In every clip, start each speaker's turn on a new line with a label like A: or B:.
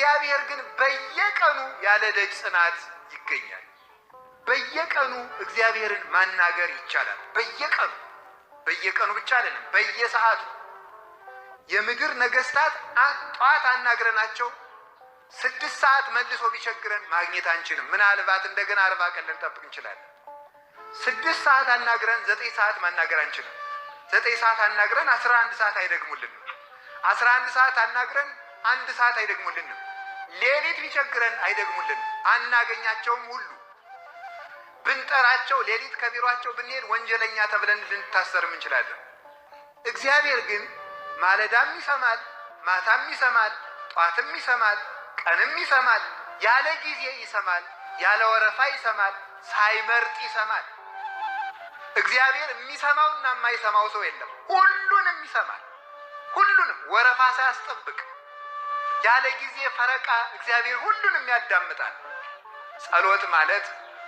A: እግዚአብሔር ግን በየቀኑ ያለ ደጅ ጽናት ይገኛል። በየቀኑ እግዚአብሔርን ማናገር ይቻላል። በየቀኑ ብቻ አይደለም፣ በየሰዓቱ። የምድር ነገስታት ጧት አናግረናቸው 6 ሰዓት መልሶ ቢቸግረን ማግኘት አንችልም። ምናልባት እንደገና 40 ቀን ልንጠብቅ እንችላለን። 6 ሰዓት አናግረን 9 ሰዓት ማናገር አንችልም። 9 ሰዓት አናግረን 11 ሰዓት አይደግሙልንም። 11 ሰዓት አናግረን 1 ሰዓት አይደግሙልንም። ሌሊት ቢቸግረን አይደግሙልንም። አናገኛቸውም ሁሉ ብንጠራቸው ሌሊት ከቢሯቸው ብንሄድ ወንጀለኛ ተብለን ልንታሰርም እንችላለን። እግዚአብሔር ግን ማለዳም ይሰማል፣ ማታም ይሰማል፣ ጧትም ይሰማል፣ ቀንም ይሰማል፣ ያለ ጊዜ ይሰማል፣ ያለ ወረፋ ይሰማል፣ ሳይመርጥ ይሰማል። እግዚአብሔር የሚሰማውና የማይሰማው ሰው የለም። ሁሉንም ይሰማል። ሁሉንም ወረፋ ሳያስጠብቅ ያለ ጊዜ ፈረቃ እግዚአብሔር ሁሉንም ያዳምጣል። ጸሎት ማለት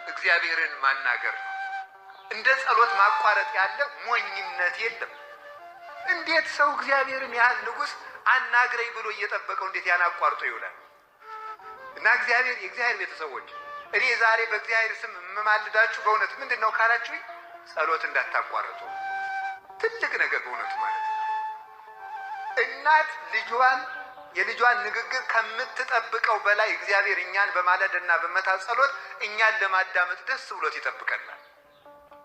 A: እግዚአብሔርን ማናገር ነው። እንደ ጸሎት ማቋረጥ ያለ ሞኝነት የለም። እንዴት ሰው እግዚአብሔርን ያህል ንጉሥ አናግረኝ ብሎ እየጠበቀው እንዴት ያን አቋርጦ ይውላል? እና የእግዚአብሔር ቤተሰቦች እኔ ዛሬ በእግዚአብሔር ስም የምማልዳችሁ በእውነት ምንድን ነው ካላችሁኝ፣ ጸሎት እንዳታቋርጡ። ትልቅ ነገር በእውነቱ ማለት ነው። እናት የልጇን ንግግር ከምትጠብቀው በላይ እግዚአብሔር እኛን በማለዳና በመታ ጸሎት እኛን ለማዳመጥ ደስ ብሎት ይጠብቀናል።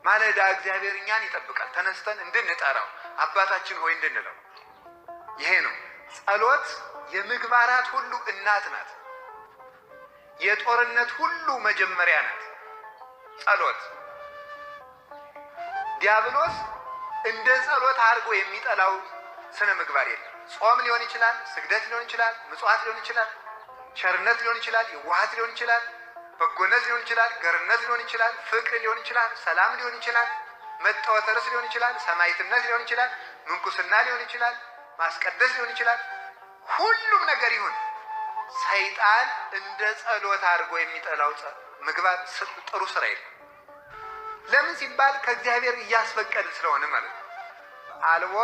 A: ማለዳ እግዚአብሔር እኛን ይጠብቃል፣ ተነስተን እንድንጠራው አባታችን ሆይ እንድንለው። ይሄ ነው ጸሎት። የምግባራት ሁሉ እናት ናት። የጦርነት ሁሉ መጀመሪያ ናት ጸሎት። ዲያብሎስ እንደ ጸሎት አድርጎ የሚጠላው ስነ ምግባር የለም። ጾም ሊሆን ይችላል፣ ስግደት ሊሆን ይችላል፣ ምጽዋት ሊሆን ይችላል፣ ቸርነት ሊሆን ይችላል፣ የዋሃት ሊሆን ይችላል፣ በጎነት ሊሆን ይችላል፣ ገርነት ሊሆን ይችላል፣ ፍቅር ሊሆን ይችላል፣ ሰላም ሊሆን ይችላል፣ መተወተርስ ሊሆን ይችላል፣ ሰማዕትነት ሊሆን ይችላል፣ ምንኩስና ሊሆን ይችላል፣ ማስቀደስ ሊሆን ይችላል። ሁሉም ነገር ይሁን ሰይጣን እንደ ጸሎት አድርጎ የሚጠላው ምግባር ጥሩ ስራ የለም። ለምን ሲባል ከእግዚአብሔር እያስፈቀድ ስለሆነ ማለት ነው። አልቦ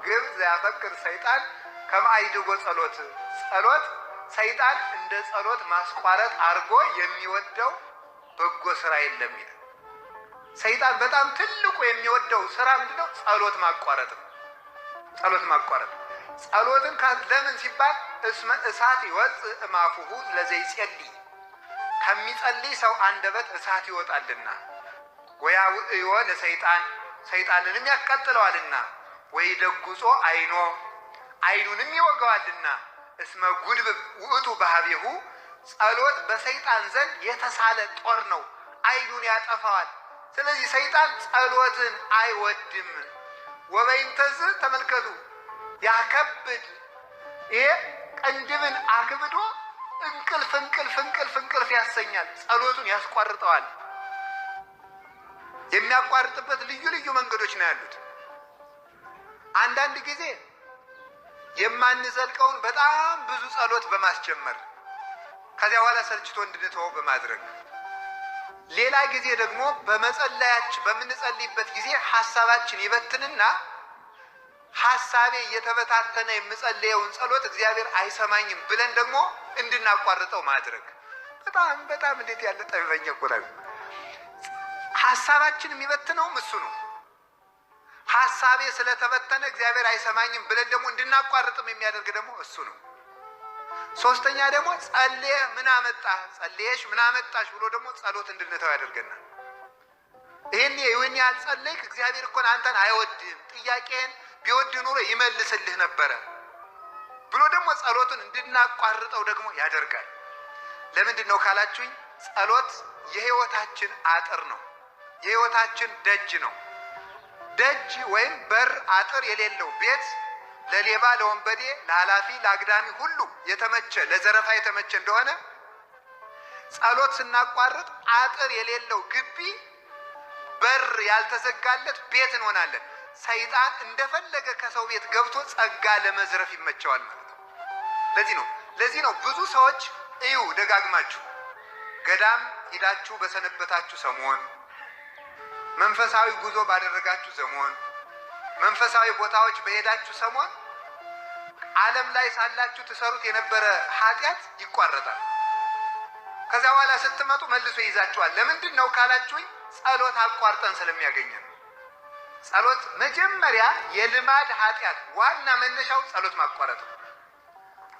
A: ግብ ዘያፈቅር ሰይጣን ከማይድጎ ጸሎት ሰይጣን እንደ ጸሎት ማስቋረጥ አድርጎ የሚወደው በጎ ስራ የለም ይላል። ሰይጣን በጣም ትልቁ የሚወደው ስራ ምንድነው? ጸሎት ማቋረጥ ነው። ጸሎትን ለምን ሲባል እስመ እሳት ይወፅእ እማፉሁ ለዘይጸልይ፣ ከሚጸልይ ሰው አንደበት እሳት ይወጣልና፣ ወያውዕዮ ለሰይጣን፣ ሰይጣንንም ያቃጥለዋልና፣ ወይደጉጾ አይኑንም ይወጋዋልና፣ እስመ ጉድብ ውእቱ ባህቤሁ፣ ጸሎት በሰይጣን ዘንድ የተሳለ ጦር ነው፣ አይኑን ያጠፋዋል። ስለዚህ ሰይጣን ጸሎትን አይወድም። ወበይንተዝ ተመልከቱ ያከብድ፣ ይሄ ቅንድብን አክብዶ እንቅልፍ ያሰኛል። ጸሎቱን ያስቋርጠዋል። የሚያቋርጥበት ልዩ መንገዶች ነው ያሉት። አንዳንድ ጊዜ የማንዘልቀውን በጣም ብዙ ጸሎት በማስጀመር ከዚያ በኋላ ሰልችቶ እንድንተወው በማድረግ፣ ሌላ ጊዜ ደግሞ በምንጸልይበት ጊዜ ሐሳባችን ይበትንና ሐሳቤ እየተበታተነ የምጸልየውን ጸሎት እግዚአብሔር አይሰማኝም ብለን ደግሞ እንድናቋርጠው ማድረግ። በጣም እንዴት ያለ ጠቢበኛ እኮ ነው። ሐሳባችን የሚበትነውም እሱ ነው። ሐሳቤ ስለተበተነ እግዚአብሔር አይሰማኝም ብለን ደግሞ እንድናቋርጥም የሚያደርግ ደግሞ እሱ ነው። ሶስተኛ ደግሞ ጸልየሽ ምን አመጣሽ ብሎ ደግሞ ጸሎት እንድንተው ያደርገናል። ይሄን ያህል ጸለይክ እግዚአብሔር እኮ አንተን አይወድም፣ ጥያቄህን ቢወድ ኑሮ ይመልስልህ ነበረ ብሎ ደግሞ ጸሎትን እንድናቋርጠው ደግሞ ያደርጋል። ለምንድን ነው ካላችሁኝ፣ ጸሎት የህይወታችን አጥር ነው። የህይወታችን ደጅ ነው። ደጅ ወይም በር አጥር የሌለው ቤት ለሌባ፣ ለወንበዴ፣ ለኃላፊ፣ ለአግዳሚ ሁሉ የተመቸ ለዘረፋ የተመቸ እንደሆነ ጸሎት ስናቋርጥ አጥር የሌለው ግቢ፣ በር ያልተዘጋለት ቤት እንሆናለን። ሰይጣን እንደፈለገ ከሰው ቤት ገብቶ ጸጋ ለመዝረፍ ይመቸዋል ማለት ነው። ለዚህ ነው ብዙ ሰዎች እዩ ደጋግማችሁ ገዳም ሄዳችሁ በሰነበታችሁ ሰሞን፣ መንፈሳዊ ጉዞ ባደረጋችሁ ሰሞን፣ መንፈሳዊ ቦታዎች በሄዳችሁ ሰሞን ዓለም ላይ ሳላችሁ ትሰሩት የነበረ ኃጢአት ይቋረጣል። ከዛ በኋላ ስትመጡ መልሶ ይይዛችኋል። ለምንድን ነው ካላችሁኝ፣ ጸሎት አቋርጠን ስለሚያገኘን። ጸሎት መጀመሪያ የልማድ ኃጢአት ዋና መነሻው ጸሎት ማቋረጥ ነው።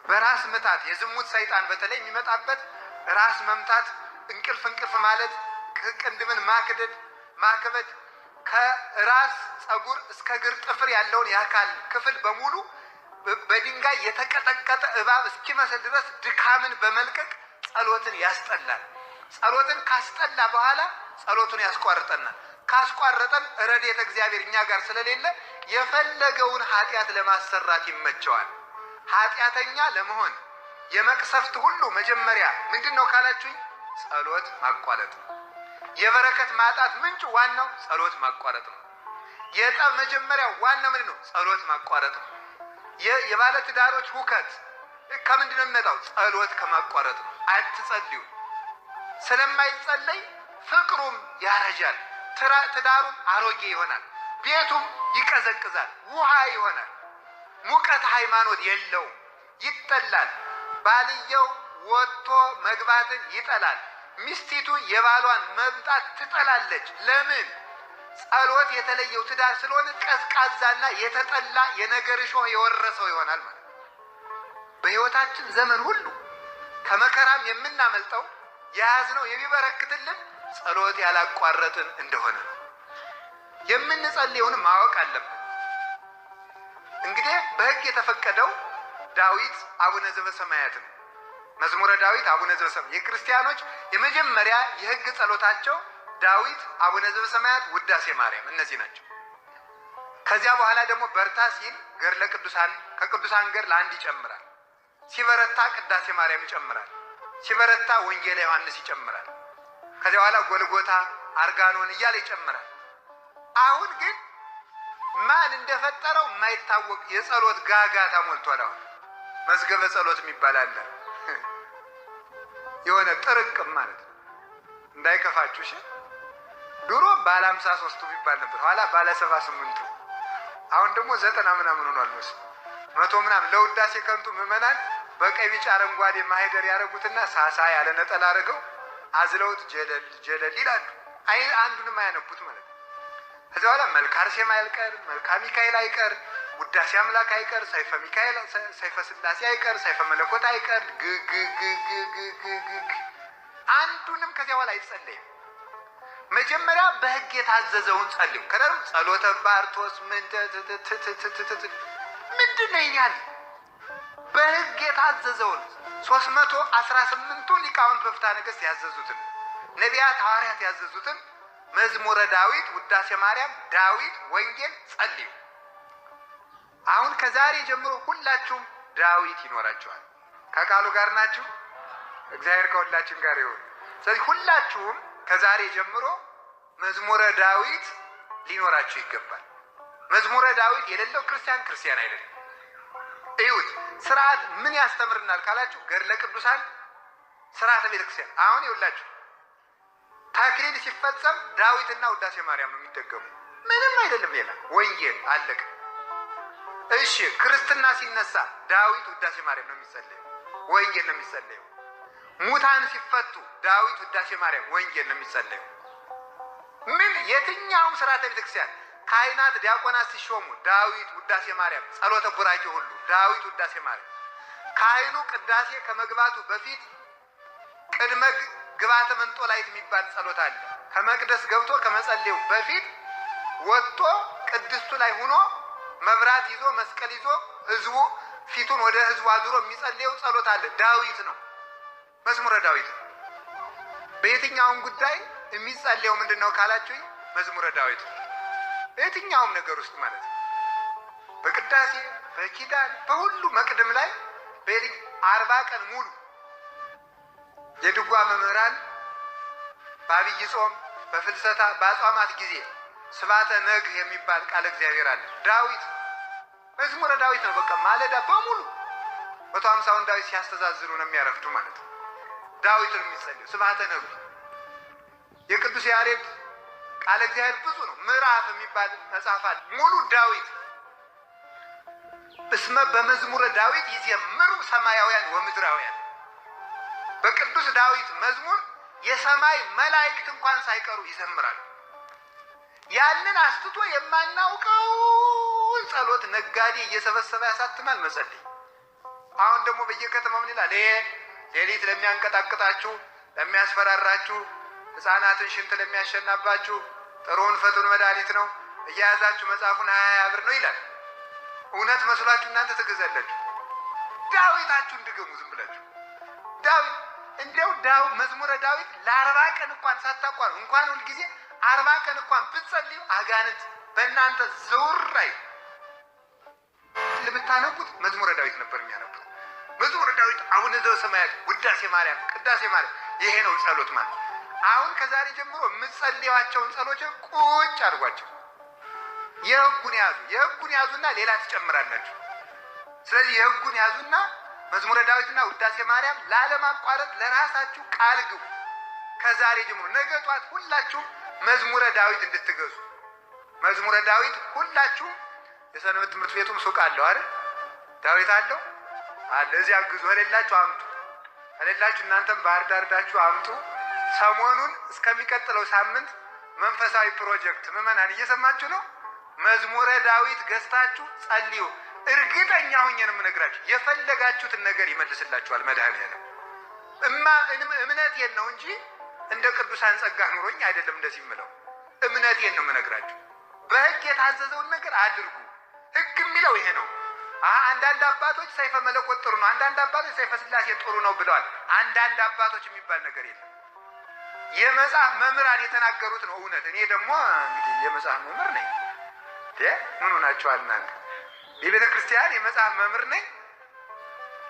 A: በራስ ምታት የዝሙት ሰይጣን በተለይ የሚመጣበት ራስ መምታት፣ እንቅልፍ ማለት፣ ቅንድምን ማክበድ፣ ከራስ ፀጉር እስከ እግር ጥፍር ያለውን የአካል ክፍል በሙሉ በድንጋይ የተቀጠቀጠ እባብ እስኪመስል ድረስ ድካምን በመልቀቅ ጸሎትን ያስጠላል። ጸሎትን ካስጠላ በኋላ ጸሎቱን ያስቋርጠናል። ካስቋረጠን ረድኤተ እግዚአብሔር እኛ ጋር ስለሌለ የፈለገውን ኃጢአት ለማሰራት ይመቸዋል። ኃጢአተኛ ለመሆን የመቅሰፍት ሁሉ መጀመሪያ ምንድነው ካላችሁኝ፣ ጸሎት ማቋረጥ ነው። የበረከት ማጣት ምንጭ ዋናው ጸሎት ማቋረጥ ነው። የጠብ መጀመሪያ ዋናው ምንድነው? ጸሎት ማቋረጥ ነው። የባለ ትዳሮች ሁከት ከምንድን ነው የሚመጣው? ጸሎት ከማቋረጥ ነው። አትጸልዩ። ስለማይጸለይ ፍቅሩም ያረጃል፣ ትዳሩም አሮጌ ይሆናል፣ ቤቱም ይቀዘቅዛል፣ ውሃ ይሆናል። ሙቀት ሃይማኖት የለውም፣ ይጠላል። ባልየው ወጥቶ መግባትን ይጠላል። ሚስቲቱ የባሏን መምጣት ትጠላለች። ለምን? ጸሎት የተለየው ትዳር ስለሆነ ቀዝቃዛና የተጠላ የነገር እሾህ የወረሰው ይሆናል ማለት ነው። በሕይወታችን ዘመን ሁሉ ከመከራም የምናመልጠው የያዝነው የሚበረክትልን ጸሎት ያላቋረጥን እንደሆነ ነው። የምንጸልየውን ማወቅ አለብን። እንግዲህ በሕግ የተፈቀደው ዳዊት አቡነ ዘበሰማያት ነው። መዝሙረ ዳዊት አቡነ ዘበሰማያት የክርስቲያኖች የመጀመሪያ የሕግ ጸሎታቸው ዳዊት፣ አቡነ ዘበሰማያት፣ ውዳሴ ማርያም እነዚህ ናቸው። ከዚያ በኋላ ደግሞ በርታ ሲል ገድለ ቅዱሳን ከቅዱሳን ገድል አንድ ይጨምራል። ሲበረታ ቅዳሴ ማርያም ይጨምራል። ሲበረታ ወንጌለ ዮሐንስ ይጨምራል። ከዚያ በኋላ ጎልጎታ፣ አርጋኖን እያለ ይጨምራል። አሁን ግን ማን እንደፈጠረው የማይታወቅ የጸሎት ጋጋታ ሞልቷል። አሁን መዝገበ ጸሎት የሚባል አለ። የሆነ ጥርቅም ማለት ነው። እንዳይከፋችሁ እሺ። ድሮ ባለ 53ቱ የሚባል ነበር፣ ኋላ ባለ 78ቱ፣ አሁን ደግሞ 90 ምናምን ሆኗል። መቶ ምናምን ለውዳሴ ከንቱ ምዕመናን በቀይ ቢጫ አረንጓዴ ማህደር ያደረጉትና ሳሳ ያለ ነጠላ አድርገው አዝለውት ጀለል ይላሉ። አንዱንም አያነቡት ማለት ነው። ከዚያ በኋላ መልካ አርሴማ አይቀር፣ መልካ ሚካኤል አይቀር፣ ውዳሴ አምላክ አይቀር፣ ሰይፈ ሚካኤል፣ ሰይፈ ስላሴ አይቀር፣ ሰይፈ መለኮት አይቀር፣ አንዱንም ከዚያ በኋላ አይጸለይም። መጀመሪያ በሕግ የታዘዘውን ጸልዩ። ከደም ጸሎተ ባርቶስ ምንድን ነው ይኛል? በሕግ የታዘዘውን 318ቱ ሊቃውንት በፍትሐ ነገሥት ያዘዙትን፣ ነቢያት ሐዋርያት ያዘዙትን መዝሙረ ዳዊት፣ ውዳሴ ማርያም፣ ዳዊት፣ ወንጌል ጸልዩ። አሁን ከዛሬ ጀምሮ ሁላችሁም ዳዊት ይኖራችኋል። ከቃሉ ጋር ናችሁ። እግዚአብሔር ከሁላችን ጋር ይሁን። ስለዚህ ሁላችሁም ከዛሬ ጀምሮ መዝሙረ ዳዊት ሊኖራችሁ ይገባል። መዝሙረ ዳዊት የሌለው ክርስቲያን አይደለም። እዩት። ስርዓት ምን ያስተምርናል ካላችሁ ገድለ ቅዱሳን፣ ስርዓተ ቤተክርስቲያን። አሁን ይውላችሁ ተክሊል ሲፈጸም ዳዊትና ውዳሴ ማርያም ነው የሚደገሙ፣ ምንም አይደለም ሌላ። ወንጌል አለቀ። እሺ ክርስትና ሲነሳ ዳዊት ውዳሴ ማርያም ነው የሚጸለየው፣ ወንጌል ነው የሚጸለየው። ሙታን ሲፈቱ ዳዊት ውዳሴ ማርያም ወንጌል ነው የሚጸለየው። ምን የትኛውም ስርዓተ ቤተክርስቲያን ካህናት ዲያቆናት ሲሾሙ ዳዊት ውዳሴ ማርያም፣ ጸሎተ ቡራኬ ሁሉ ዳዊት ውዳሴ ማርያም። ካህኑ ቅዳሴ ከመግባቱ በፊት ቅድመ ግባተ መንጦላይት የሚባል ጸሎት አለ። ከመቅደስ ገብቶ ከመጸለዩ በፊት ወጥቶ ቅድስቱ ላይ ሆኖ መብራት ይዞ መስቀል ይዞ ህዝቡ ፊቱን ወደ ህዝቡ አዙሮ የሚጸልየው ጸሎት አለ። ዳዊት ነው፣ መዝሙረ ዳዊት። በየትኛውም ጉዳይ የሚጸልየው ምንድነው ካላችሁኝ መዝሙረ ዳዊት። በየትኛውም ነገር ውስጥ ማለት ነው። በቅዳሴ በኪዳን በሁሉ መቅደም ላይ 40 ቀን ሙሉ የድጓ መምህራን በአብይ ጾም በፍልሰታ በአጽዋማት ጊዜ ስባተ ነግህ የሚባል ቃል እግዚአብሔር አለ። ዳዊት መዝሙረ ዳዊት ነው። በቃ ማለዳ በሙሉ 150ውን ዳዊት ሲያስተዛዝሩ ነው የሚያረፍዱ ማለት ነው። ዳዊትን የሚጸልዩ ስባተ ነግህ። የቅዱስ ያሬድ ቃል እግዚአብሔር ብዙ ነው። ምዕራፍ የሚባል መጽሐፍ አለ ሙሉ ዳዊት። እስመ በመዝሙረ ዳዊት ይዘምሩ ሰማያውያን ወምድራውያን። በቅዱስ ዳዊት መዝሙር የሰማይ መላእክት እንኳን ሳይቀሩ ይዘምራሉ። ያንን አስትቶ የማናውቀውን ጸሎት ነጋዴ እየሰበሰበ ያሳትማል መጸለይ። አሁን ደግሞ በየከተማው ምን ይላል? ሌሊት ለሚያንቀጣቅጣችሁ፣ ለሚያስፈራራችሁ፣ ሕፃናትን ሽንት ለሚያሸናባችሁ ጥሩውን ፈቱን መድኃኒት ነው እያያዛችሁ መጽሐፉን 20 ብር ነው ይላል። እውነት መስሏችሁ እናንተ ትገዛላችሁ። ዳዊታችሁን ድገሙ ዝም ብላችሁ። ዳዊት እንዲያው መዝሙረ ዳዊት ለ40 ቀን እንኳን ሳታቋሩ እንኳን ሁልጊዜ 40 ቀን እንኳን ብትጸልዩ አጋንንት በእናንተ ዘውራይ ልብታነቁት መዝሙረ ዳዊት ነበር የሚያነቡት። መዝሙረ ዳዊት አቡነ ዘበሰማያት፣ ውዳሴ ማርያም፣ ቅዳሴ ማርያም፣ ይሄ ነው ጸሎት ማለት። አሁን ከዛሬ ጀምሮ የምትጸልዩዋቸውን ጸሎች ቁጭ አድርጓቸው። የሕጉን ያዙና ሌላ ትጨምራላችሁ። ስለዚህ የሕጉን ያዙና መዝሙረ ዳዊትና ውዳሴ ማርያም ላለማቋረጥ ለራሳችሁ ቃል ግቡ። ከዛሬ ጀምሮ ነገ ጧት ሁላችሁም መዝሙረ ዳዊት እንድትገዙ። መዝሙረ ዳዊት ሁላችሁም የሰንበት ትምህርት ቤቱም ሱቅ አለው አይደል? ዳዊት አለው አለ። እዚያ ግዙ። ከሌላችሁ አምጡ። ከሌላችሁ እናንተም ባህር ዳር ዳችሁ አምጡ። ሰሞኑን እስከሚቀጥለው ሳምንት መንፈሳዊ ፕሮጀክት ምዕመናን እየሰማችሁ ነው። መዝሙረ ዳዊት ገዝታችሁ ጸልዩ። እርግጠኛ ሆኜ ነው የምነግራችሁ፣ የፈለጋችሁትን ነገር ይመልስላችኋል መድኃኒዓለም። እምነቴን ነው እንጂ እንደ ቅዱሳን ጸጋ ኑሮኝ አይደለም እንደዚህ የምለው። እምነቴን ነው የምነግራችሁ። በሕግ የታዘዘውን ነገር አድርጉ። ሕግ የሚለው ይሄ ነው። አንዳንድ አባቶች ሰይፈ መለኮት ጥሩ ነው፣ አንዳንድ አባቶች ሰይፈ ሥላሴ ጥሩ ነው ብለዋል። አንዳንድ አባቶች የሚባል ነገር የለም። የመጽሐፍ መምህራን የተናገሩት ነው እውነት። እኔ ደግሞ እንግዲህ የመጽሐፍ መምህር ነኝ። ምን ሆናችኋል እናንተ? የቤተ ክርስቲያን የመጽሐፍ መምህር ነኝ።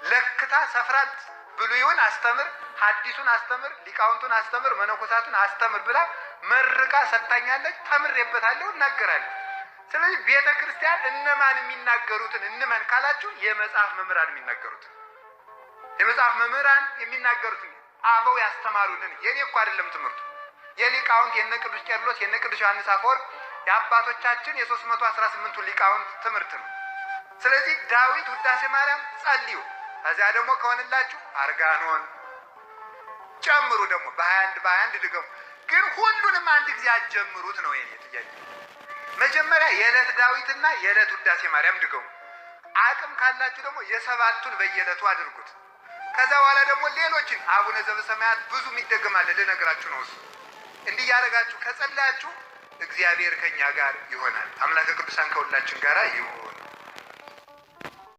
A: ለክታ ሰፍራት ብሉይውን አስተምር፣ ሐዲሱን አስተምር፣ ሊቃውንቱን አስተምር፣ መነኮሳቱን አስተምር ብላ መርቃ ሰጥታኛለች። ተምሬበታለሁ፣ እናገራለሁ። ስለዚህ ቤተ ክርስቲያን እነማን የሚናገሩትን እንመን ካላችሁ የመጽሐፍ መምህራን የሚናገሩትን፣ የመጽሐፍ መምህራን የሚናገሩትን አበው ያስተማሩልን። የኔ እኮ አይደለም ትምህርቱ፣ የሊቃውንት የነ ቅዱስ ቄርሎስ የነ ቅዱስ ዮሐንስ አፈወርቅ የአባቶቻችን የ318ቱ ሊቃውንት ትምህርት ነው። ስለዚህ ዳዊት ውዳሴ ማርያም ጸልዩ። ከዚያ ደግሞ ከሆነላችሁ አርጋኖን ጨምሩ። ደግሞ በ21 ድገሙ። ግን ሁሉንም አንድ ጊዜ አትጀምሩት ነው የኔ ጥያቄ። መጀመሪያ የዕለት ዳዊትና የዕለት ውዳሴ ማርያም ድገሙ። አቅም ካላችሁ ደግሞ የሰባቱን በየዕለቱ አድርጉት። ከዛ በኋላ ደግሞ ሌሎችን አቡነ ዘበሰማያት ብዙ ይደገማል፣ ልነግራችሁ ነው። እሱ እንዲህ ያደረጋችሁ ከጸለያችሁ እግዚአብሔር ከኛ ጋር ይሆናል። አምላከ ቅዱሳን ከሁላችን ጋር ይሁን።